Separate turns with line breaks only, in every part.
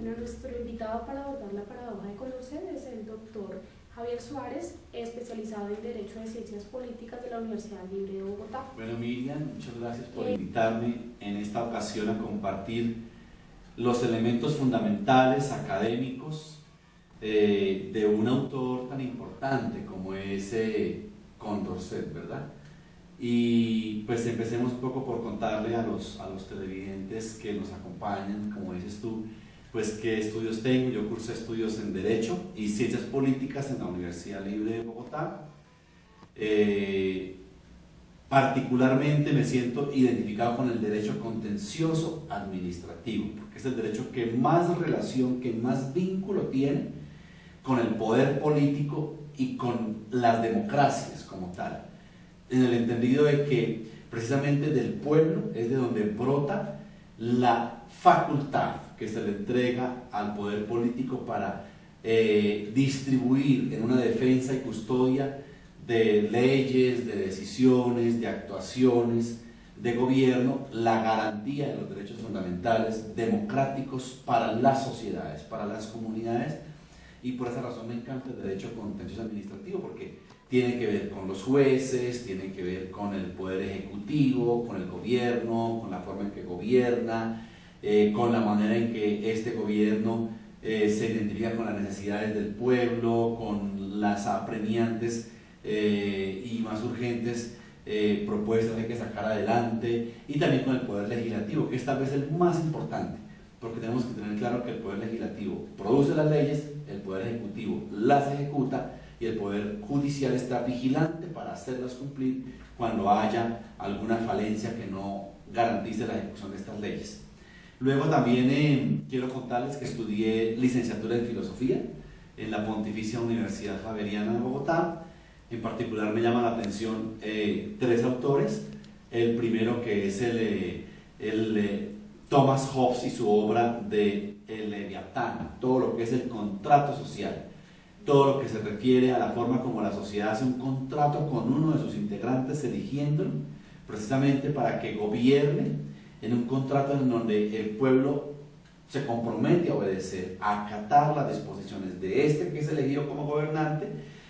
Bueno, nuestro invitado para abordar la paradoja de conocer es el doctor Javier Suárez, especializado en Derecho de Ciencias Políticas de la Universidad Libre de Bogotá.
Bueno, Miriam, muchas gracias por invitarme en esta ocasión a compartir los elementos fundamentales académicos de un autor tan importante como es Condorcet, ¿verdad? Y pues empecemos un poco por contarle a los televidentes que nos acompañan, como dices tú, pues qué estudios tengo. Yo cursé estudios en Derecho y Ciencias Políticas en la Universidad Libre de Bogotá. Particularmente me siento identificado con el derecho contencioso administrativo, porque es el derecho que más relación, que más vínculo tiene con el poder político y con las democracias como tal, en el entendido de que precisamente del pueblo es de donde brota la facultad que se le entrega al poder político para distribuir en una defensa y custodia de leyes, de decisiones, de actuaciones de gobierno, la garantía de los derechos fundamentales democráticos para las sociedades, para las comunidades. Y por esa razón me encanta el derecho contencioso administrativo, porque tiene que ver con los jueces, tiene que ver con el poder ejecutivo, con el gobierno, con la forma en que gobierna, con la manera en que este gobierno se identifica con las necesidades del pueblo, con las apremiantes y más urgentes propuestas que hay que sacar adelante, y también con el poder legislativo, que es tal vez el más importante, porque tenemos que tener claro que el poder legislativo produce las leyes, el poder ejecutivo las ejecuta y el poder judicial está vigilante para hacerlas cumplir cuando haya alguna falencia que no garantice la ejecución de estas leyes. Luego también quiero contarles que estudié licenciatura en Filosofía en la Pontificia Universidad Javeriana de Bogotá. En particular me llama la atención tres autores. El primero, que es Thomas Hobbes y su obra de El Leviatán, todo lo que es el contrato social, todo lo que se refiere a la forma como la sociedad hace un contrato con uno de sus integrantes, eligiéndolo precisamente para que gobierne, en un contrato en donde el pueblo se compromete a obedecer, a acatar las disposiciones de este que es elegido como gobernante,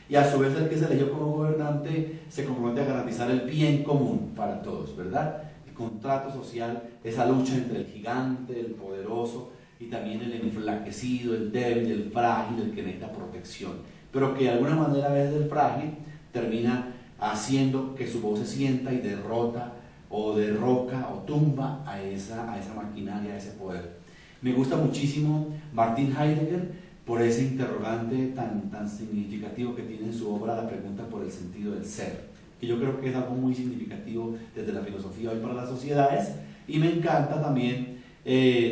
y a su vez el que es elegido como gobernante se compromete a garantizar el bien común para todos, ¿verdad? El contrato social, esa lucha entre el gigante, el poderoso, y también el enflaquecido, el débil, el frágil, el que necesita protección, pero que de alguna manera, a veces el frágil termina haciendo que su voz se sienta y derrota o derroca o tumba a esa maquinaria, a ese poder. Me gusta muchísimo Martin Heidegger por ese interrogante tan significativo que tiene en su obra La pregunta por el sentido del ser, que yo creo que es algo muy significativo desde la filosofía hoy para las sociedades. Y me encanta también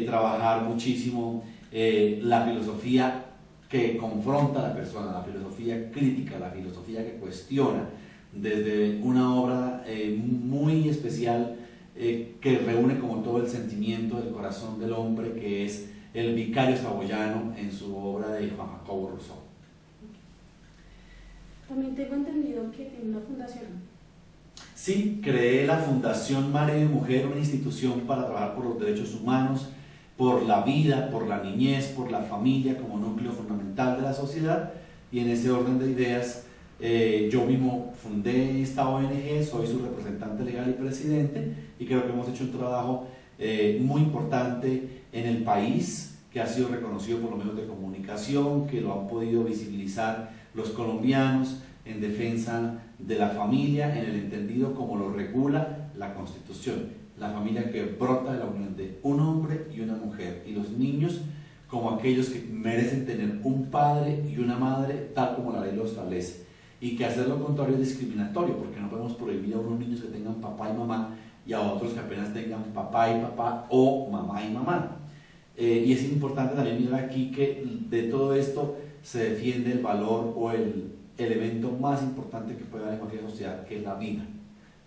trabajar muchísimo la filosofía que confronta a la persona, la filosofía crítica, la filosofía que cuestiona, desde una obra muy especial que reúne como todo el sentimiento del corazón del hombre, que es El vicario saboyano, en su obra de Juan Jacobo Rousseau.
También tengo entendido que tiene una fundación.
Sí, creé la Fundación Madre y Mujer, una institución para trabajar por los derechos humanos, por la vida, por la niñez, por la familia como núcleo fundamental de la sociedad, y en ese orden de ideas yo mismo fundé esta ONG, soy su representante legal y presidente, y creo que hemos hecho un trabajo muy importante en el país, que ha sido reconocido por los medios de comunicación, que lo han podido visibilizar los colombianos en defensa de la familia, en el entendido como lo regula la Constitución, la familia que brota de la unión de un hombre y una mujer, y los niños como aquellos que merecen tener un padre y una madre tal como la ley lo establece, y que hacer lo contrario es discriminatorio, porque no podemos prohibir a unos niños que tengan papá y mamá y a otros que apenas tengan papá y papá o mamá y mamá. Y es importante también mirar aquí que de todo esto se defiende el valor o el elemento más importante que puede haber en cualquier sociedad, que es la vida.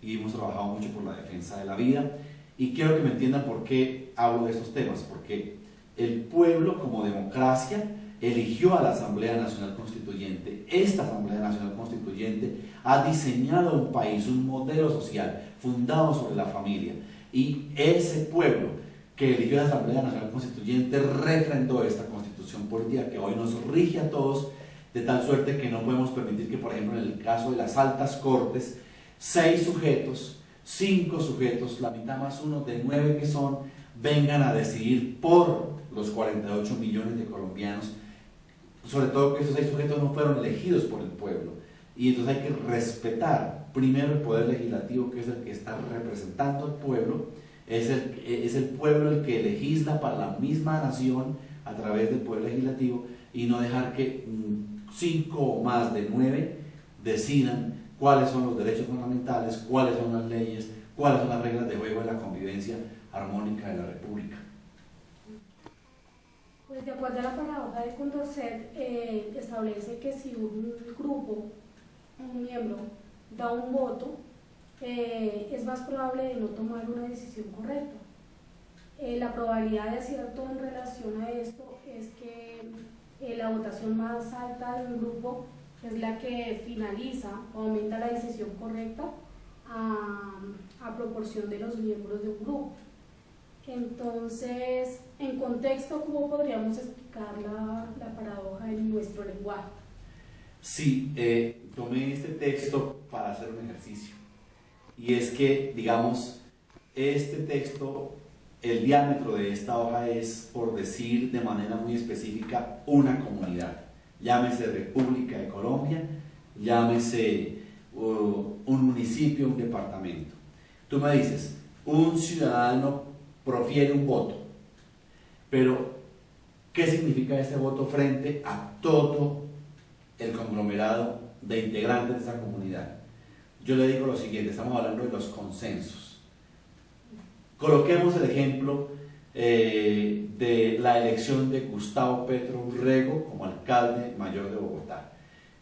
Y hemos trabajado mucho por la defensa de la vida, y quiero que me entiendan por qué hablo de estos temas, porque el pueblo como democracia eligió a la Asamblea Nacional Constituyente. Esta Asamblea Nacional Constituyente ha diseñado un país, un modelo social fundado sobre la familia, y ese pueblo que eligió la Asamblea Nacional Constituyente refrendó esta constitución política que hoy nos rige a todos, de tal suerte que no podemos permitir que, por ejemplo, en el caso de las altas cortes, 6 sujetos, 5 sujetos, la mitad más uno de 9 que son, vengan a decidir por los 48 millones de colombianos, sobre todo que esos 6 sujetos no fueron elegidos por el pueblo. Y entonces hay que respetar primero el poder legislativo, que es el que está representando al pueblo, es el pueblo el que legisla para la misma nación a través del poder legislativo, y no dejar que 5 o más de 9 decidan cuáles son los derechos fundamentales, cuáles son las leyes, cuáles son las reglas de juego de la convivencia armónica de la República.
Pues de acuerdo a la paradoja de Condorcet, establece que si un grupo, un miembro, da un voto, es más probable de no tomar una decisión correcta. La probabilidad de acierto en relación a esto es que la votación más alta de un grupo es la que finaliza o aumenta la decisión correcta a proporción de los miembros de un grupo. Entonces, en contexto, ¿cómo podríamos explicar la paradoja en nuestro lenguaje?
Sí, tomé este texto para hacer un ejercicio, y es que, digamos, este texto, el diámetro de esta hoja es, por decir de manera muy específica, una comunidad, llámese República de Colombia, llámese un municipio, un departamento. Tú me dices, un ciudadano profiere un voto, pero ¿qué significa este voto frente a todo el conglomerado de integrantes de esa comunidad? Yo le digo lo siguiente, estamos hablando de los consensos. Coloquemos el ejemplo de la elección de Gustavo Petro Urrego como alcalde mayor de Bogotá.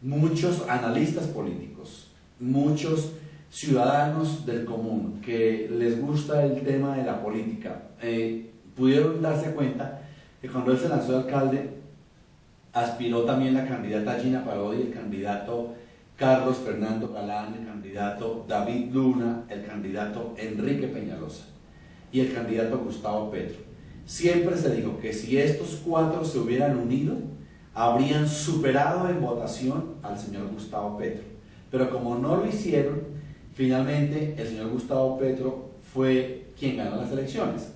Muchos analistas políticos, muchos ciudadanos del común que les gusta el tema de la política, pudieron darse cuenta que cuando él se lanzó de alcalde, aspiró también la candidata Gina Parodi, el candidato Carlos Fernando Galán, el candidato David Luna, el candidato Enrique Peñalosa y el candidato Gustavo Petro. Siempre se dijo que si estos 4 se hubieran unido, habrían superado en votación al señor Gustavo Petro. Pero como no lo hicieron, finalmente el señor Gustavo Petro fue quien ganó las elecciones.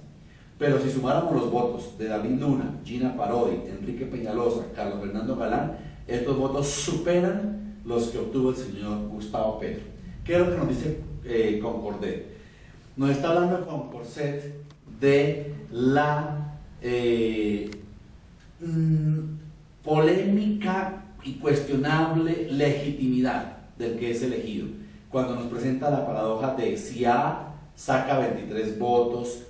Pero si sumáramos los votos de David Luna, Gina Parodi, Enrique Peñalosa, Carlos Fernando Galán, estos votos superan los que obtuvo el señor Gustavo Petro. ¿Qué es lo que nos dice Condorcet? Nos está hablando Condorcet de la polémica y cuestionable legitimidad del que es elegido, cuando nos presenta la paradoja de si A saca 23 votos,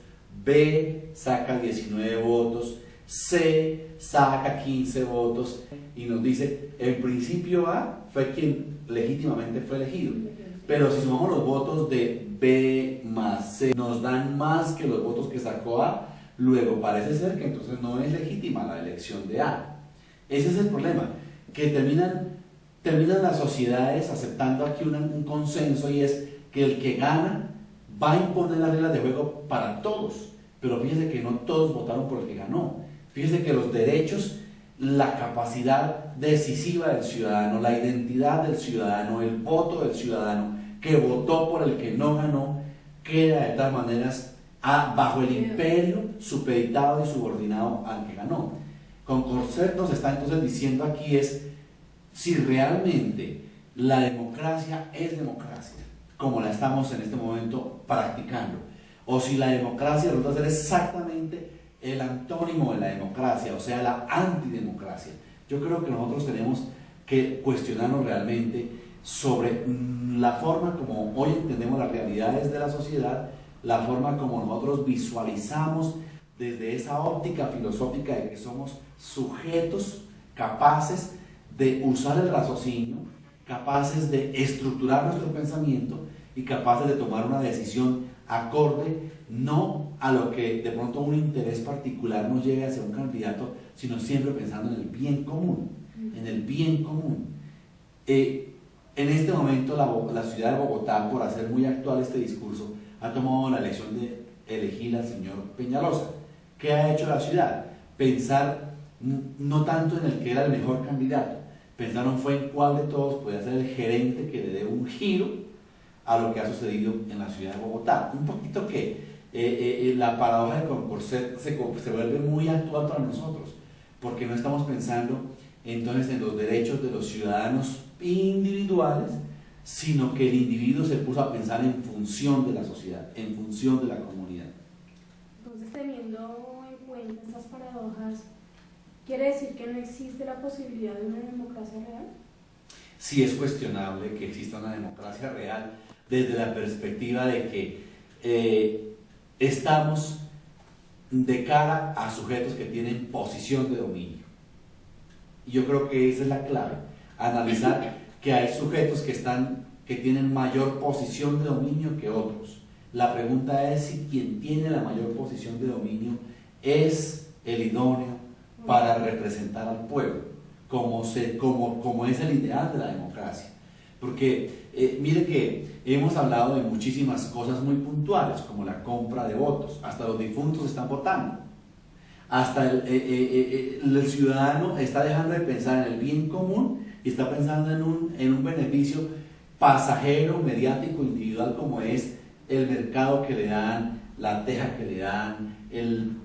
B saca 19 votos, C saca 15 votos, y nos dice, en principio A fue quien legítimamente fue elegido, pero si sumamos los votos de B más C, nos dan más que los votos que sacó A, luego parece ser que entonces no es legítima la elección de A. Ese es el problema, que terminan las sociedades aceptando aquí un consenso, y es que el que gana va a imponer las reglas de juego para todos, pero fíjese que no todos votaron por el que ganó. Fíjese que los derechos, la capacidad decisiva del ciudadano, la identidad del ciudadano, el voto del ciudadano que votó por el que no ganó, queda de todas maneras bajo el imperio supeditado y subordinado al que ganó. Condorcet nos está entonces diciendo aquí es si realmente la democracia es democracia, como la estamos en este momento practicando, o si la democracia resulta ser exactamente el antónimo de la democracia, o sea, la antidemocracia. Yo creo que nosotros tenemos que cuestionarnos realmente sobre la forma como hoy entendemos las realidades de la sociedad, la forma como nosotros visualizamos desde esa óptica filosófica de que somos sujetos capaces de usar el raciocinio, capaces de estructurar nuestro pensamiento y capaces de tomar una decisión acorde no a lo que de pronto un interés particular nos lleve hacia un candidato, sino siempre pensando en el bien común, en el bien común. En este momento la ciudad de Bogotá, por hacer muy actual este discurso, ha tomado la elección de elegir al señor Peñalosa. ¿Qué ha hecho la ciudad? Pensar no tanto en el que era el mejor candidato, pensaron fue en cuál de todos podía ser el gerente que le dé un giro a lo que ha sucedido en la ciudad de Bogotá. Un poquito que la paradoja de Condorcet se vuelve muy actual para nosotros, porque no estamos pensando entonces en los derechos de los ciudadanos individuales, sino que el individuo se puso a pensar en función de la sociedad, en función de la comunidad.
Entonces, teniendo en cuenta estas paradojas, ¿quiere decir que no existe la posibilidad de una democracia real?
Sí es cuestionable que exista una democracia real desde la perspectiva de que estamos de cara a sujetos que tienen posición de dominio. Y yo creo que esa es la clave, analizar que hay sujetos que tienen mayor posición de dominio que otros. La pregunta es si quien tiene la mayor posición de dominio es el idóneo para representar al pueblo, como es el ideal de la democracia. Porque mire que hemos hablado de muchísimas cosas muy puntuales, como la compra de votos, hasta los difuntos están votando, hasta el ciudadano está dejando de pensar en el bien común y está pensando en un beneficio pasajero, mediático, individual, como es el mercado que le dan, la teja que le dan, el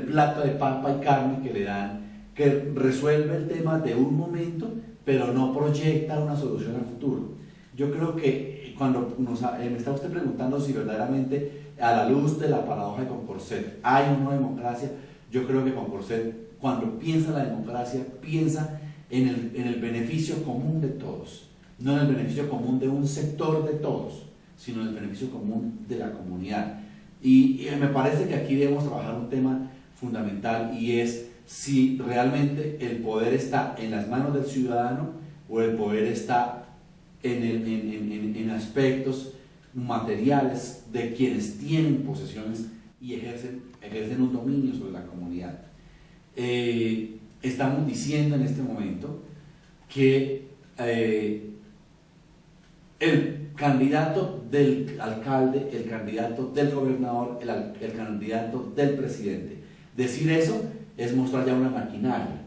plato de papa y carne que le dan, que resuelve el tema de un momento, pero no proyecta una solución al futuro. Yo creo que cuando me está usted preguntando si verdaderamente a la luz de la paradoja de Condorcet hay una democracia, yo creo que Condorcet, cuando piensa en la democracia, piensa en el beneficio común de todos, no en el beneficio común de un sector de todos, sino en el beneficio común de la comunidad. Y me parece que aquí debemos trabajar un tema fundamental, y es si realmente el poder está en las manos del ciudadano o el poder está en aspectos materiales de quienes tienen posesiones y ejercen un dominio sobre la comunidad. Estamos diciendo en este momento que el candidato del alcalde, el candidato del gobernador, el candidato del presidente, decir eso es mostrar ya una maquinaria.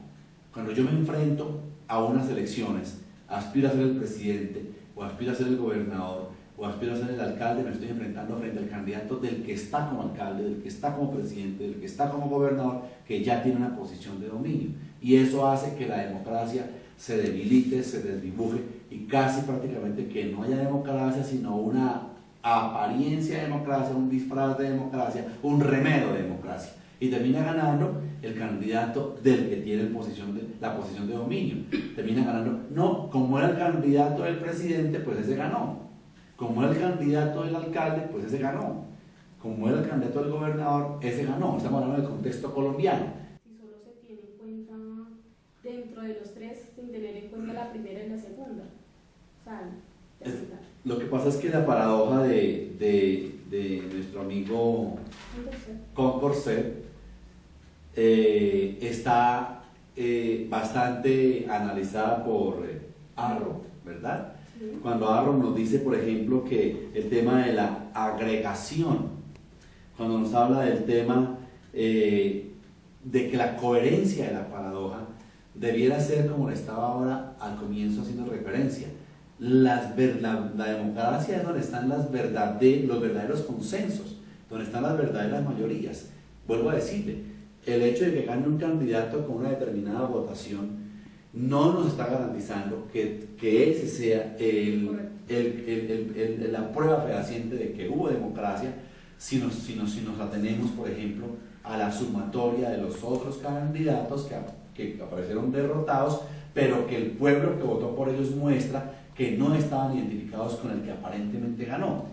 Cuando yo me enfrento a unas elecciones, aspiro a ser el presidente, o aspiro a ser el gobernador, o aspiro a ser el alcalde, me estoy enfrentando frente al candidato del que está como alcalde, del que está como presidente, del que está como gobernador, que ya tiene una posición de dominio. Y eso hace que la democracia se debilite, se desdibuje, y casi prácticamente que no haya democracia, sino una apariencia de democracia, un disfraz de democracia, un remedio de democracia. Y termina ganando el candidato del que tiene la posición de dominio. Termina ganando, no, como era el candidato del presidente, pues ese ganó. Como era el candidato del alcalde, pues ese ganó. Como era el candidato del gobernador, ese ganó. Estamos hablando del contexto colombiano.
Si solo se tiene en cuenta dentro de los tres, sin tener en cuenta la primera y la segunda. O sea,
lo que pasa es que la paradoja de nuestro amigo Condorcet está bastante analizada por Arrow, ¿verdad? Sí. Cuando Arrow nos dice, por ejemplo, que el tema de la agregación, cuando nos habla del tema de que la coherencia de la paradoja debiera ser como le estaba ahora al comienzo haciendo referencia. La democracia es donde están los verdaderos consensos, donde están las verdaderas mayorías. Vuelvo a decirle, el hecho de que gane un candidato con una determinada votación no nos está garantizando que ese sea la prueba fehaciente de que hubo democracia, si nos atenemos, por ejemplo, a la sumatoria de los otros candidatos que aparecieron derrotados, pero que el pueblo que votó por ellos muestra que no estaban identificados con el que aparentemente ganó.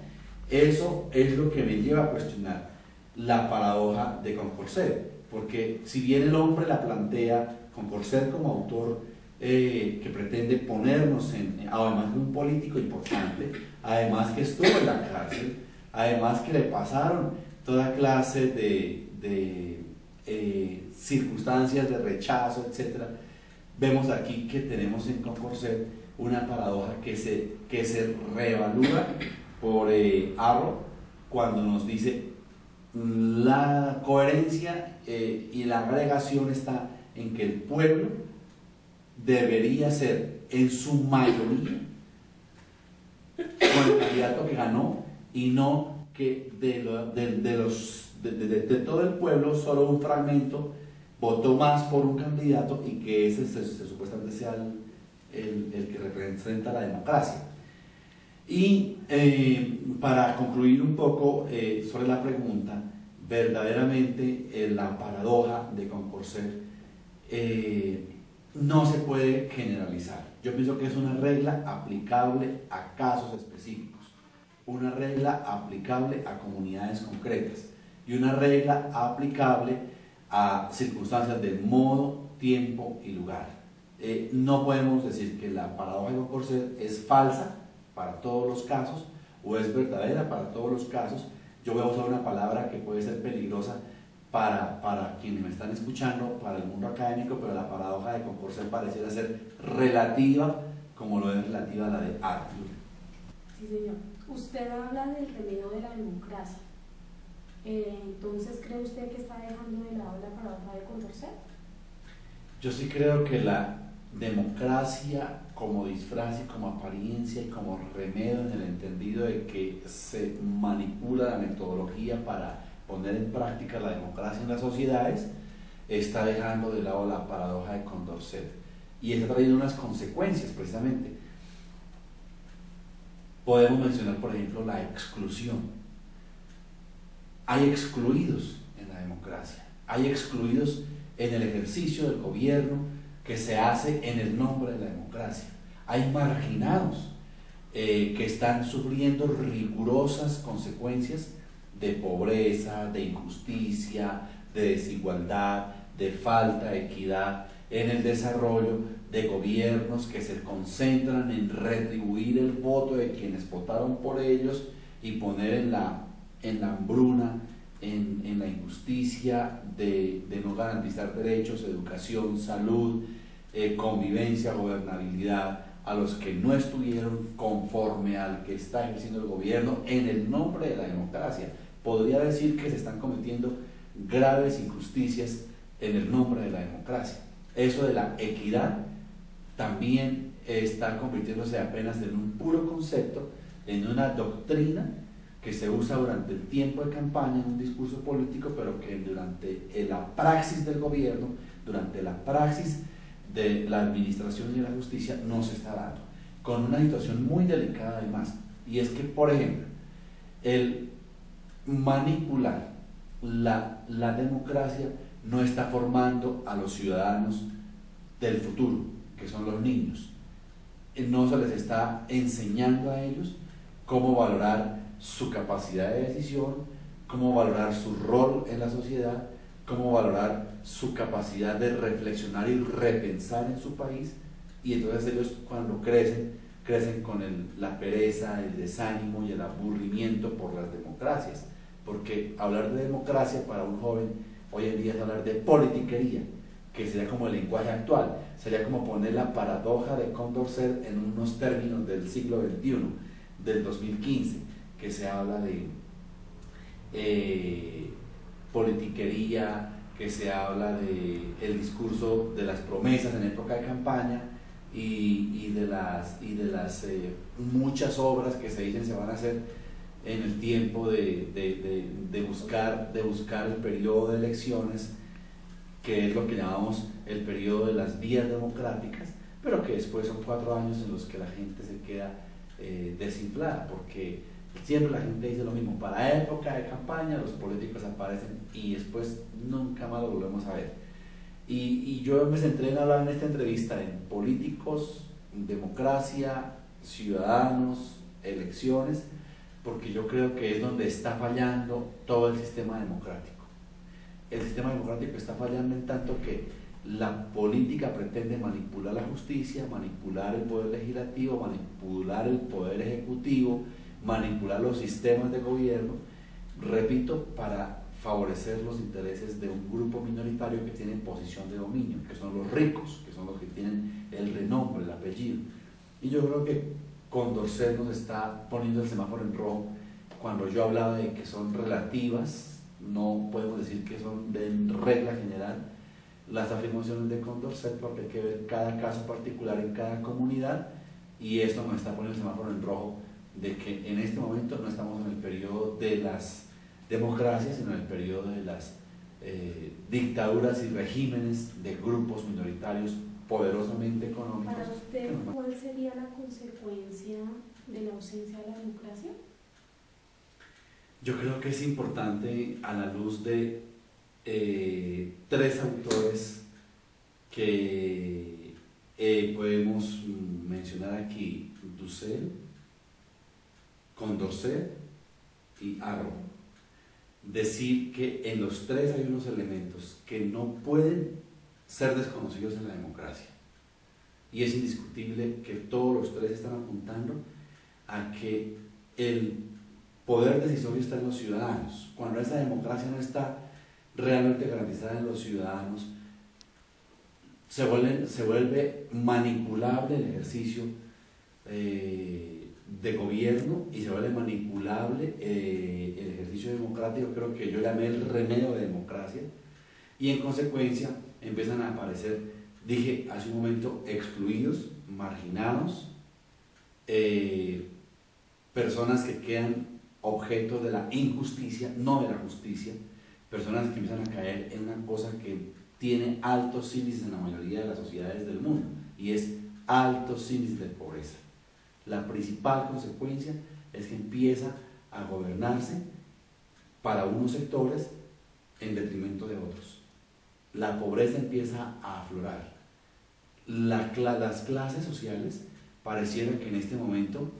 Eso es lo que me lleva a cuestionar la paradoja de Condorcet, porque si bien el hombre la plantea, Condorcet como autor que pretende ponernos además de un político importante, además que estuvo en la cárcel, además que le pasaron toda clase de circunstancias de rechazo, etc. Vemos aquí que tenemos en Condorcet una paradoja que se reevalúa por Arrow cuando nos dice La coherencia y la agregación está en que el pueblo debería ser en su mayoría con el candidato que ganó, y no que de todo el pueblo solo un fragmento votó más por un candidato y que ese supuestamente sea el que representa la democracia. Y para concluir un poco sobre la pregunta, verdaderamente la paradoja de Condorcet no se puede generalizar. Yo pienso que es una regla aplicable a casos específicos, una regla aplicable a comunidades concretas y una regla aplicable a circunstancias de modo, tiempo y lugar. No podemos decir que la paradoja de Condorcet es falsa para todos los casos o es verdadera para todos los casos. Yo voy a usar una palabra que puede ser peligrosa para quienes me están escuchando, para el mundo académico, pero la paradoja de Condorcet pareciera ser relativa, como lo es relativa a la de Arthur.
Sí, señor. Usted habla del remedio de la democracia. Entonces, ¿cree usted que está dejando de lado la paradoja de Condorcet?
Yo sí creo que la democracia como disfraz y como apariencia y como remedio, en el entendido de que se manipula la metodología para poner en práctica la democracia en las sociedades, está dejando de lado la paradoja de Condorcet y está trayendo unas consecuencias precisamente. Podemos mencionar, por ejemplo, la exclusión. Hay excluidos en la democracia, hay excluidos en el ejercicio del gobierno que se hace en el nombre de la democracia, hay marginados que están sufriendo rigurosas consecuencias de pobreza, de injusticia, de desigualdad, de falta de equidad en el desarrollo de gobiernos que se concentran en retribuir el voto de quienes votaron por ellos y poner en la hambruna, en la injusticia de no garantizar derechos, educación, salud, convivencia, gobernabilidad a los que no estuvieron conforme al que está ejerciendo el gobierno en el nombre de la democracia. Podría decir que se están cometiendo graves injusticias en el nombre de la democracia. Eso de la equidad también está convirtiéndose apenas en un puro concepto, en una doctrina que se usa durante el tiempo de campaña en un discurso político, pero que durante la praxis del gobierno, durante la praxis de la administración y de la justicia no se está dando, con una situación muy delicada además, y es que, por ejemplo, el manipular la democracia no está formando a los ciudadanos del futuro, que son los niños. No se les está enseñando a ellos cómo valorar su capacidad de decisión, cómo valorar su rol en la sociedad, cómo valorar su capacidad de reflexionar y repensar en su país, y entonces ellos cuando crecen con la pereza, el desánimo y el aburrimiento por las democracias, porque hablar de democracia para un joven hoy en día es hablar de politiquería, que sería como el lenguaje actual, sería como poner la paradoja de Condorcet en unos términos del siglo XXI, del 2015, que se habla de politiquería, que se habla de el discurso de las promesas en época de campaña y de las muchas obras que se dicen se van a hacer en el tiempo de buscar el periodo de elecciones, que es lo que llamamos el periodo de las vías democráticas, pero que después son 4 años en los que la gente se queda desinflada, porque siempre la gente dice lo mismo: para época de campaña los políticos aparecen y después nunca más lo volvemos a ver. Y yo me centré en hablar en esta entrevista en políticos, democracia, ciudadanos, elecciones, porque yo creo que es donde está fallando todo el sistema democrático. El sistema democrático está fallando en tanto que la política pretende manipular la justicia, manipular el poder legislativo, manipular el poder ejecutivo, manipular los sistemas de gobierno, repito, para favorecer los intereses de un grupo minoritario que tiene posición de dominio, que son los ricos, que son los que tienen el renombre, el apellido. Y yo creo que Condorcet nos está poniendo el semáforo en rojo cuando yo hablaba de que son relativas no podemos decir que son de regla general las afirmaciones de Condorcet, porque hay que ver cada caso particular en cada comunidad, y esto nos está poniendo el semáforo en rojo de que en este momento no estamos en el periodo de las democracias, sino en el periodo de las dictaduras y regímenes de grupos minoritarios poderosamente económicos.
Para usted, ¿cuál sería la consecuencia de la ausencia de la democracia?
Yo creo que es importante, a la luz de tres autores que podemos mencionar aquí: Dussel, Condorcet y Arrow, decir que en los tres hay unos elementos que no pueden ser desconocidos en la democracia, y es indiscutible que todos los tres están apuntando a que el poder decisorio está en los ciudadanos. Cuando esa democracia no está realmente garantizada en los ciudadanos, se vuelve manipulable el ejercicio de gobierno, y se vuelve manipulable el ejercicio democrático. Creo que yo llamé el remedio de democracia, y en consecuencia empiezan a aparecer, dije hace un momento, excluidos, marginados, personas que quedan objeto de la injusticia, no de la justicia, personas que empiezan a caer en una cosa que tiene altos índices en la mayoría de las sociedades del mundo, y es altos índices de pobreza. La principal consecuencia es que empieza a gobernarse para unos sectores en detrimento de otros. La pobreza empieza a aflorar. Las clases sociales parecieran que en este momento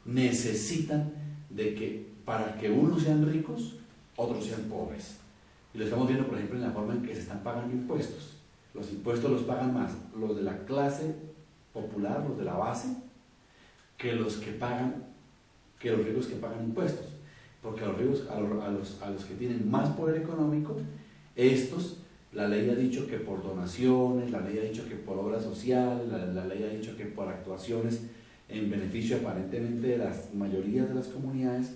necesitan de que para que unos sean ricos, otros sean pobres. Y lo estamos viendo, por ejemplo, en la forma en que se están pagando impuestos. Los impuestos los pagan más los de la clase popular, los de la base, que los ricos que pagan impuestos. Porque a los ricos, a los que tienen más poder económico, estos, la ley ha dicho que por donaciones, la ley ha dicho que por obras sociales, la ley ha dicho que por actuaciones en beneficio aparentemente de las mayorías de las comunidades,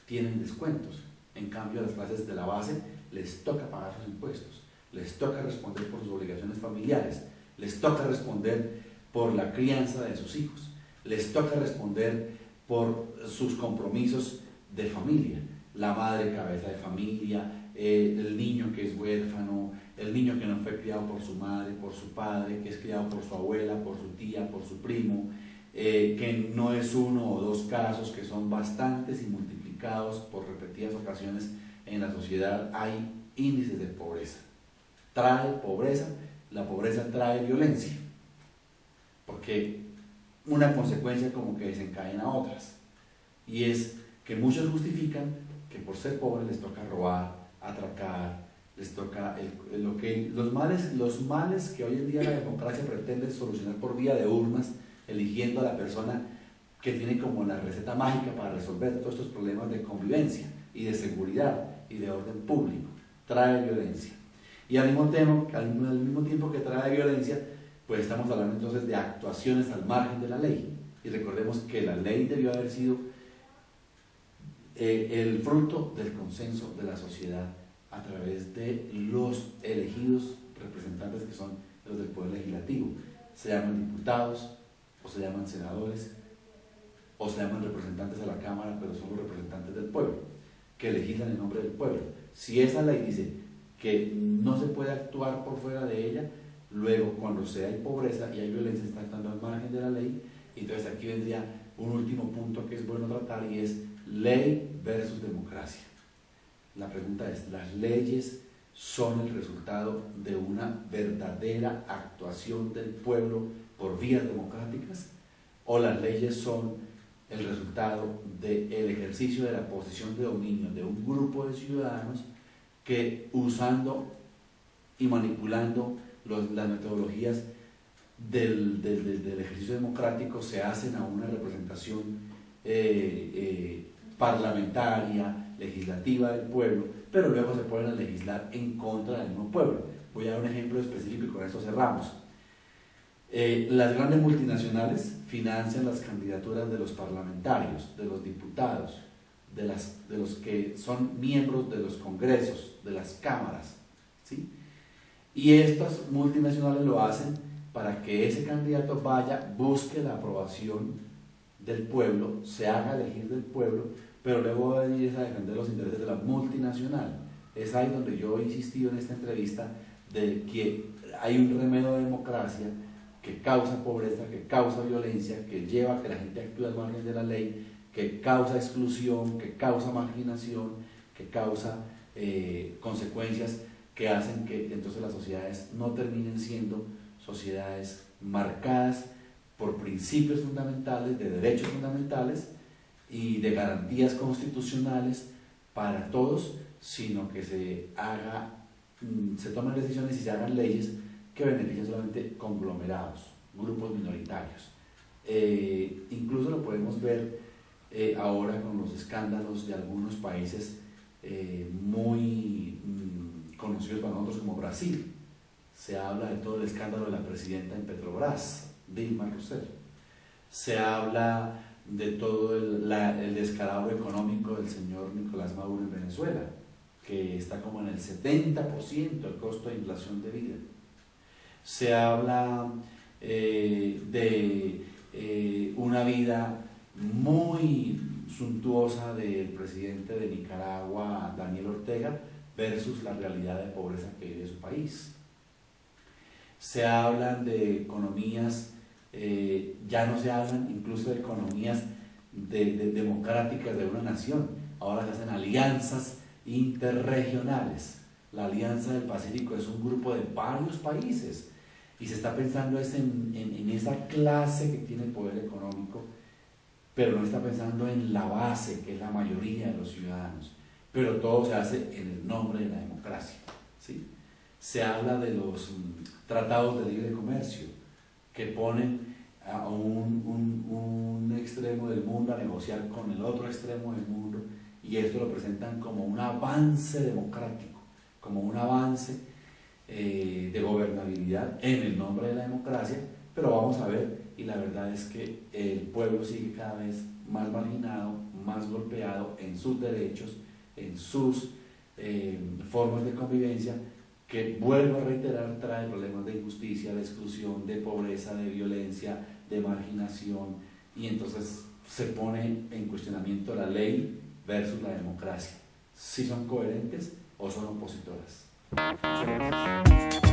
tienen descuentos. En cambio, a las clases de la base les toca pagar sus impuestos, les toca responder por sus obligaciones familiares, les toca responder por la crianza de sus hijos, les toca responder por sus compromisos de familia, la madre cabeza de familia, el niño que es huérfano, el niño que no fue criado por su madre, por su padre, que es criado por su abuela, por su tía, por su primo, que no es uno o dos casos, que son bastantes y multiplicados por repetidas ocasiones en la sociedad. Hay índices de pobreza. Trae pobreza, la pobreza trae violencia, porque una consecuencia como que desencadena otras, y es que muchos justifican que por ser pobres les toca robar, atracar, les toca los males que hoy en día la democracia pretende solucionar por vía de urnas, eligiendo a la persona que tiene como la receta mágica para resolver todos estos problemas de convivencia y de seguridad y de orden público. Trae violencia. Y al mismo tiempo que trae violencia, pues estamos hablando entonces de actuaciones al margen de la ley. Y recordemos que la ley debió haber sido el fruto del consenso de la sociedad a través de los elegidos representantes, que son los del poder legislativo. Se llaman diputados, o se llaman senadores, o se llaman representantes a la Cámara, pero son los representantes del pueblo, que legislan en nombre del pueblo. Si esa ley dice que no se puede actuar por fuera de ella, luego cuando hay pobreza y hay violencia, está actuando al margen de la ley. Entonces aquí vendría un último punto que es bueno tratar, y es ley versus democracia. La pregunta es: ¿las leyes son el resultado de una verdadera actuación del pueblo por vías democráticas, o las leyes son el resultado del ejercicio de la posición de dominio de un grupo de ciudadanos que, usando y manipulando las metodologías del ejercicio democrático, se hacen a una representación parlamentaria, legislativa del pueblo, pero luego se ponen a legislar en contra del mismo pueblo? Voy a dar un ejemplo específico y con esto cerramos. Las grandes multinacionales financian las candidaturas de los parlamentarios, de los diputados, de los que son miembros de los congresos, de las cámaras, ¿sí? Y estas multinacionales lo hacen para que ese candidato vaya, busque la aprobación del pueblo, se haga elegir del pueblo, pero luego va a venir a defender los intereses de la multinacional. Es ahí donde yo he insistido en esta entrevista de que hay un remedio de democracia que causa pobreza, que causa violencia, que lleva a que la gente actúe al margen de la ley, que causa exclusión, que causa marginación, que causa consecuencias que hacen que entonces las sociedades no terminen siendo sociedades marcadas por principios fundamentales, de derechos fundamentales y de garantías constitucionales para todos, sino que se tomen decisiones y se hagan leyes que benefician solamente conglomerados, grupos minoritarios. Incluso lo podemos ver ahora con los escándalos de algunos países muy conocidos para nosotros como Brasil. Se habla de todo el escándalo de la presidenta en Petrobras, Dilma Rousseff. Se habla de todo el descalabro económico del señor Nicolás Maduro en Venezuela, que está como en el 70% el costo de inflación de vida. Se habla de una vida muy suntuosa del presidente de Nicaragua, Daniel Ortega, versus la realidad de pobreza que vive su país. Se hablan de economías, ya no se hablan incluso de economías democráticas de una nación, ahora se hacen alianzas interregionales. La Alianza del Pacífico es un grupo de varios países y se está pensando en esa clase que tiene poder económico, pero no está pensando en la base, que es la mayoría de los ciudadanos. Pero todo se hace en el nombre de la democracia, ¿sí? Se habla de los tratados de libre comercio que ponen a un extremo del mundo a negociar con el otro extremo del mundo, y esto lo presentan como un avance democrático, como un avance de gobernabilidad en el nombre de la democracia. Pero vamos a ver, y la verdad es que el pueblo sigue cada vez más marginado, más golpeado en sus derechos, en sus formas de convivencia, que, vuelvo a reiterar, trae problemas de injusticia, de exclusión, de pobreza, de violencia, de marginación, y entonces se pone en cuestionamiento la ley versus la democracia. ¿Si son coherentes o son opositoras? Muchas gracias.